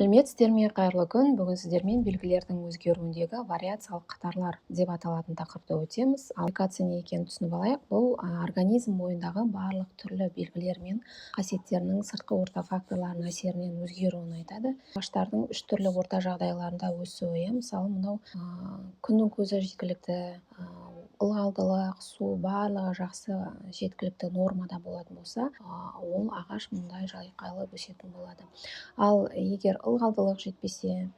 Сәлеметсіздер ме, қайырлы күн. Бүгін сіздермен белгілердің өзгеруіндегі вариациялық қатарлар деп аталатын тақырыпты өтеміз. Модификация не екенін түсініп алайық. Бұл организм бойындағы барлық түрлі белгілер мен қасиеттерінің сыртқы орта факторларының әсерінен өзгеруін айтады. Ағаштардың үш түрлі орта жағдайларында өсуі, мысалы мынау күннің көзі жеткілікті, ылғалдылық, су барлығы жақсы жеткілікті нормада болатын болса, ол ағаш мұндай жайқалып өсетін болады. Ал егер ылғалдылық жетпесе,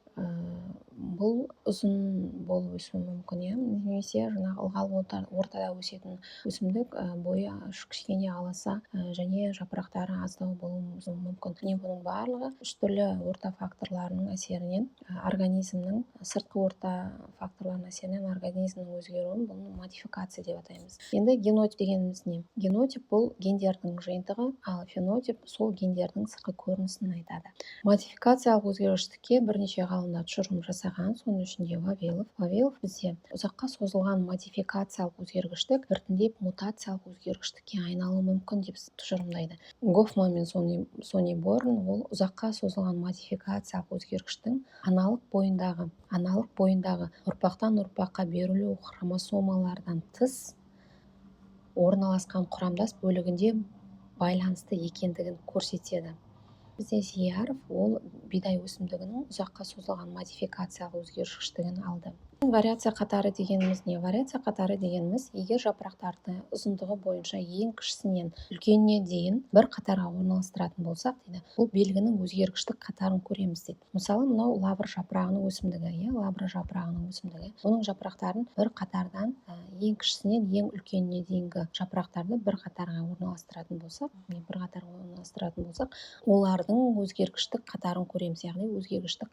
бұл ұзын болып өсуі мүмкін, немесе жаңағы ылғал ортада өсетін өсімдік бойы кішкене аласа және жапырақтары аздау болуы мүмкін. Міне бұның барлығы үш түрлі орта факторларының әсерінен, организмнің сыртқы орта факторларының әсерінен организмнің өзгеруін бұл модификация деп атаймыз. Енді генотип дегеніміз не? Генотип бұл гендердің жиынтығы, ал фенотип сол гендердің сыртқы көрінісін айтады. Модификациялық өзгергіштікке бірнеше ғалымдар тұжырым жасаған, соның ішінде Вавилов бізде ұзаққа созылған модификациялық өзгергіштік біртіндеп мутациялық өзгергіштікке айналуы мүмкін деп тұжырымдайды. Гофман мен Сониборн ол ұзаққа созылған модификациялық өзгергіштің аналық бойындағы ұрпақтан ұрпаққа берілу хромосомалардан тыс орналасқан құрамдас бөлігінде байланысты екендігін көрсетеді. Бізде Зияров ол бидай өсімдігінің ұзаққа созылған модификациялық өзгергіштігін алды. Вариация қатары дегеніміз не? Вариация қатары дегеніміз, егер жапырақтарды ұзындығы бойынша ең кішісінен үлкеніне дейін бір қатарға орналастыратын болсақ, дейді, бұл белгінің өзгергіштік қатарын көреміз дейді. Мысалы, мынау лавр жапырағының өсімдігі. Оның жапырақтарын бір қатардан ең кішісінен ең үлкеніне дейінгі жапырақтарды бір қатарға орналастыратын болсақ, олардың өзгергіштік қатарын көреміз, яғни өзгергіштік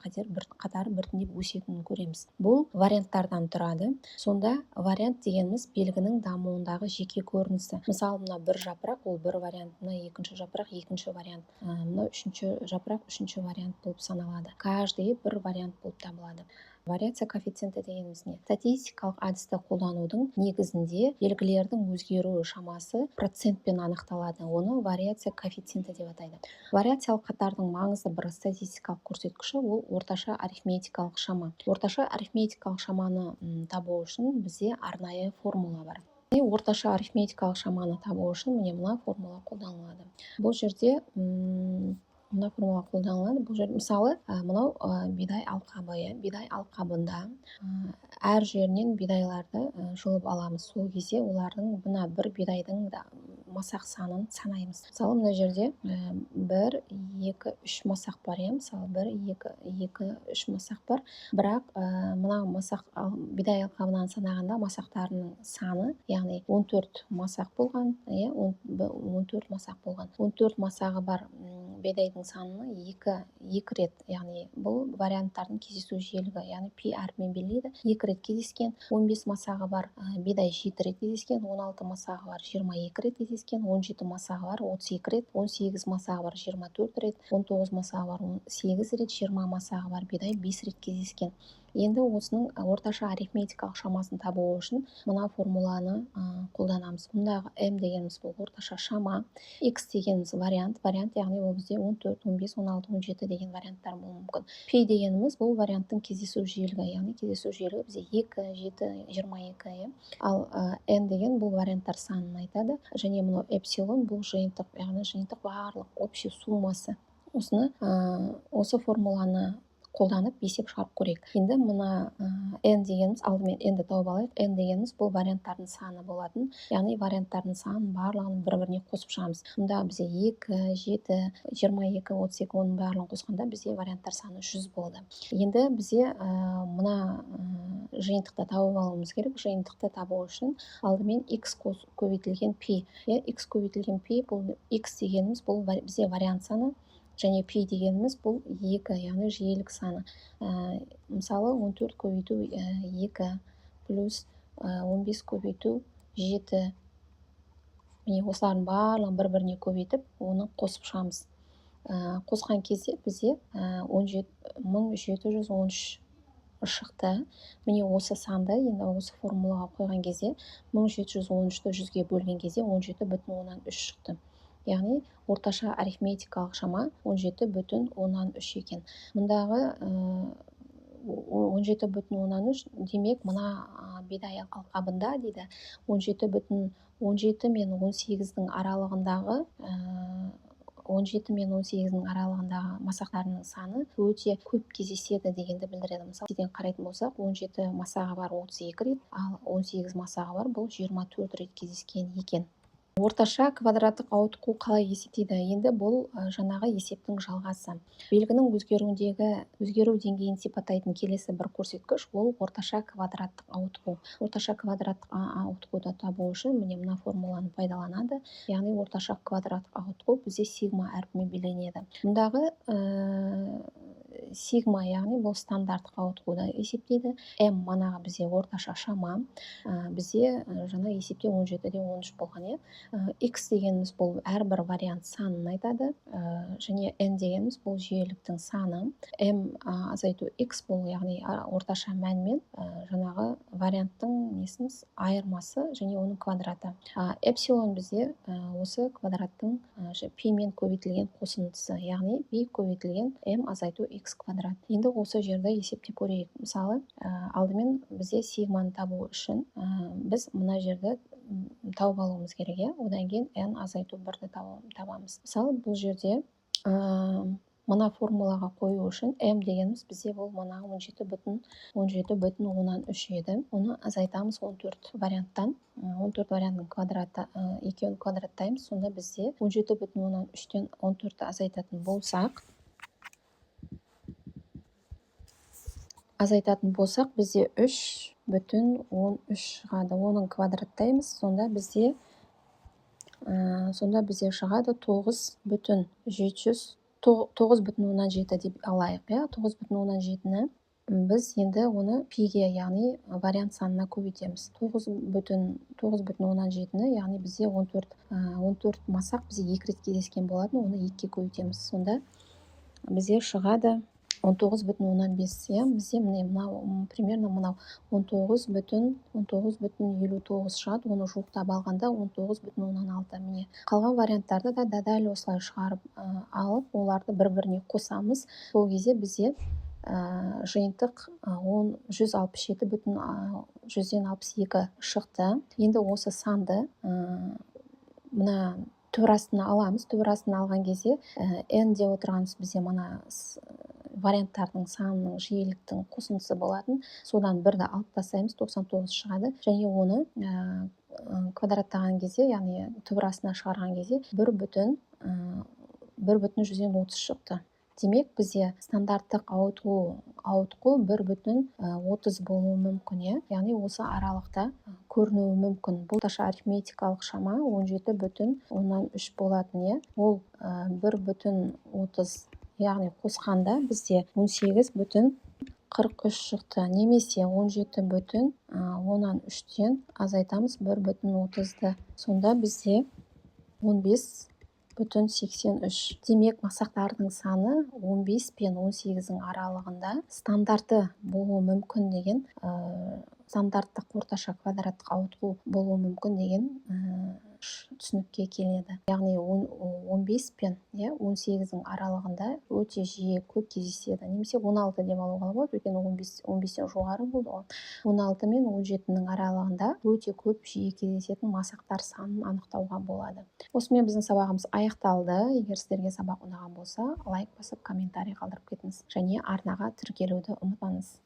қатары біртіндеп өсетінін көреміз. Бұл варианттардан тұрады. Сонда вариант дегеніміз белгінің дамуындағы жеке көрінісі. Мысалы, мына бір жапырақ, ол бір вариант, мына екінші жапырақ, екінші вариант, мына үшінші жапырақ, үшінші вариант болып саналады. Каждый бір вариант болып табылады. Вариация коэффициенті дегеніміз не? Статистикалық әдісті қолданудың негізінде белгілердің өзгеруі шамасы процентпен анықталады. Оны вариация коэффициенті деп атайды. Вариациялық қатардың маңызды бір статистикалық көрсеткіші ол орташа арифметикалық шама. Орташа арифметикалық шаманы табу үшін бізде арнайы формула бар. Орташа арифметикалық шаманы табу үшін мына формула қолданылады. Бұл жерде мысалы, мынау бидай алқабы. Бидай алқабында әр жерінен бидайларды жұлып аламыз. Сол кезде олардың бір бидайдың да масақ санын санаймыз. Мысалы, мына жерде 1, 2, 3 масақ бар. Мысалы, 1, 2, 3 масақ бар. Бірақ мына бидай алқабынан санағанда масақтарының саны, яғни 14 масақ болған. 14 масақ болған. 14 масағы бар бидайдың санын екі рет, яғни бұл варианттардың кездесу жиілігі, яғни пи әрпімен белгілейді. 2 рет кездескен. 15 масағы бар бидай 7 рет кездескен. 16 масағы бар 22 рет кездескен. 17 масағы бар 32 рет. 18 масағы бар 24 рет. 19 масағы бар 8 рет. 20 масағы бар бидай 5 рет кездескен. Енді осының орташа арифметикалық шамасын табу үшін мына формуланы қолданамыз. Мұндағы М дегеніміз бұл орташа шама, X дегеніміз вариант, яғни ол бізде 14, 15, 16, 17 деген варианттар болуы мүмкін. P дегеніміз бұл варианттың кездесу жиілігі, яғни кездесу жиілігі бізде 2, 7, 22. Ал N деген бұл варианттар санын айтады. Және мұны эпсилон бұл жиынтық, яғни жиынтық барлық общий суммасы. Осы формуланы қолданып есеп шығарып көрейік. Енді мына N дегеніміз, алдымен N-ді тауып алайық. N дегеніміз бұл варианттардың саны болатын. Яғни варианттардың санын барлығын бір-біріне қосып шығамыз. Мұнда бізде 2, 7, 22, 32 оның барлығын қосқанда бізде варианттар саны 100 болды. Енді бізде мына жиынтықты тауып алуымыз керек. Жиынтықты табу үшін алдымен X көбейтілген P. X көбейтілген P, бұл X дегеніміз бұл бізде вариант саны. Және P дегеніміз бұл 2, яғни жиілік саны. Мысалы, 14 көбейту 2 плюс 15 көбейту 7. Міне осылардың барлығын бір-біріне көбейтіп, оны қосып шығамыз. Қосқан кезде бізде 1713 шықты. Міне осы санды, енді осы формулаға қойған кезде 1713-ті 100-ге бөлген кезде 17,3 шықты. яғни орташа арифметикалық шама 17,3 екен. Мұндағы 17,3 демек мына бидай алқабында дейді 17 мен 18-дің аралығындағы 17 мен 18-дің аралығындағы масақтарының саны өте көп кездеседі дегенді білдіреді. Мысалы, қарайтын болсақ, 17 масағы бар 32 рет, ал 18 масағы бар бұл 24 рет кездескен екен. Орташа квадраттық ауытқу қалай есептейді? Енді бұл жаңағы есептің жалғасы. Белгінің өзгеру деңгейін сипаттайтын келесі бір көрсеткіш ол орташа квадраттық ауытқу. Орташа квадраттық ауытқуды табу үшін міне мына формуланы пайдаланады. Яғни орташа квадраттық ауытқу бізде сигма әрпімен белгіленеді. Мұндағы сигма, яғни бұл стандарттық ауытқуды есептейді. М манағы бізде орташа шама. Бізде жаңа есепте 17-13 болған. X дегеніміз бұл әрбір вариант санын айтады, және N дегеніміз бұл жиіліктің саны. M азайту X бұл яғни орташа мәнмен жаңағы варианттың айырмасы және оның квадраты. Эпсилон бізде осы квадраттың пи мен көбейтілген қосындысы, яғни пи көбейтілген M азайту X квадрат. Енді осы жерді есептеп көрейік. Мысалы, алдымен бізде сигманы табу үшін біз мына жерді тауып алуымыз керек. Одан кейін n азайту 1-ді табамыз. Мысалы, бұл жерде мына формулаға қою үшін m дегеніміз бізде бұл манағы 17,3 еді. Оны азайтамыз 14 варианттан. 14 варианттың квадраты екеуін квадраттаймыз. Сонда бізде 17,3-тен 14-ті азайтатын болсақ, бізде 3,13 шығады. Оның квадраттаймыз. Сонда бізде шығады 9,7 деп алайық. 9,7-ні біз енді оны пиге, яғни вариант санына көбейтеміз. 9,7-ні, яғни бізде 14 масақ бізде 2 рет кездескен болатын, оны 2-ге көбейтеміз. Сонда бізде шығады 19,5. Бізде примерно мынау 19,59 шығады. Оны жуықтап алғанда 19,6. Міне қалған варианттарды да дәл осылай шығарып алып, оларды бір-біріне қосамыз. Сол кезде бізде жиынтық 167,162 шықты. Енді осы санды мына түбір астына аламыз. Түбір астына алған кезде n деп отырғанымыз бізде мына варианттардың санының жиіліктің қосындысы болатын. Содан 1-ді алып тастаймыз, 99 шығады. Және оны квадраттаған кезде, яғни түбір астына шығарған кезде 1,130 шықты. Демек, бізде стандарттық ауытқу 1,30 болуы мүмкін. Яғни осы аралықта көрінуі мүмкін. Бұл орташа арифметикалық шама 17,3 болатын. Ол 1,30, яғни қосқанда бізде 18,43 шықты. Немесе 17,3-тен азайтамыз 1,30-ды. Сонда бізде 15,83. Демек, масақтардың саны 15 пен 18-дің аралығында стандарты болуы мүмкін деген, стандарттық орташа квадраттық ауытқу болуы мүмкін деген түсінікке келеді. Яғни 15 пен 18-дің аралығында өте жиі көп кездеседі. Немесе 16 деп алуға болады, өйткені 15-тен жоғары болды ғой. 16 мен 17-ның аралығында өте көп жиі кездесетін масақтар санын анықтауға болады. Осымен біздің сабағымыз аяқталды. Егер сіздерге сабақ ұнаған болса, лайк басып, комментарий қалдырып кетіңіз. Және арнаға тіркелуді ұмытпаңыз.